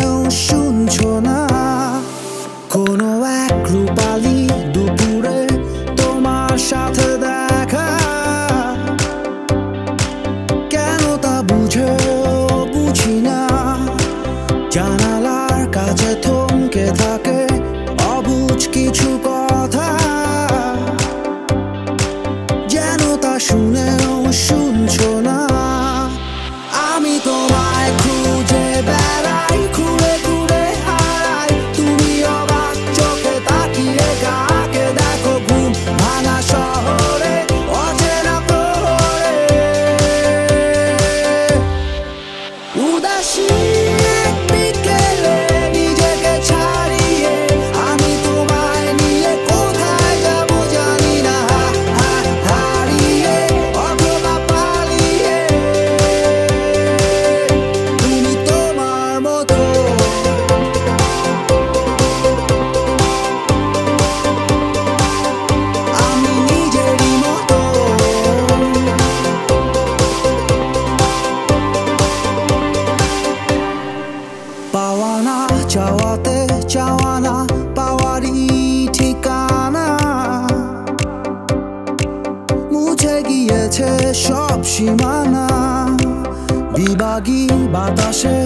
শুনেও শুনছো না। কোনো এক রূপালি দুপুরে তোমার সাথে দেখা, কেন তা বুঝি না। জানালার কাছে থমকে থাকে অবুঝ কিছু কথা, যেন তা শুনেও শুনছো না। আমি তোমায় খুঁজে বেড়াই, ঘুরে ঘুরে হারাই, তুমি অবাক চোখে তাকিয়ে কাকে দেখো ঘুম ভাঙা শহরে অচেনা প্রহরে। উদাসী এক বিকেলে নিজেকে ছাড়িয়ে আমি তোমায় নিয়ে কোথায় যাবো জানি না, হারিয়ে অথবা পালিয়ে। তুমি তোমার মতো, আমি নিজেরই মতো। পাওয়া না চাওয়াতে চাওয়া না পাওয়ারই ঠিকানা, মুছে গিয়েছে সব সীমানা। বিভাগী বাতাসে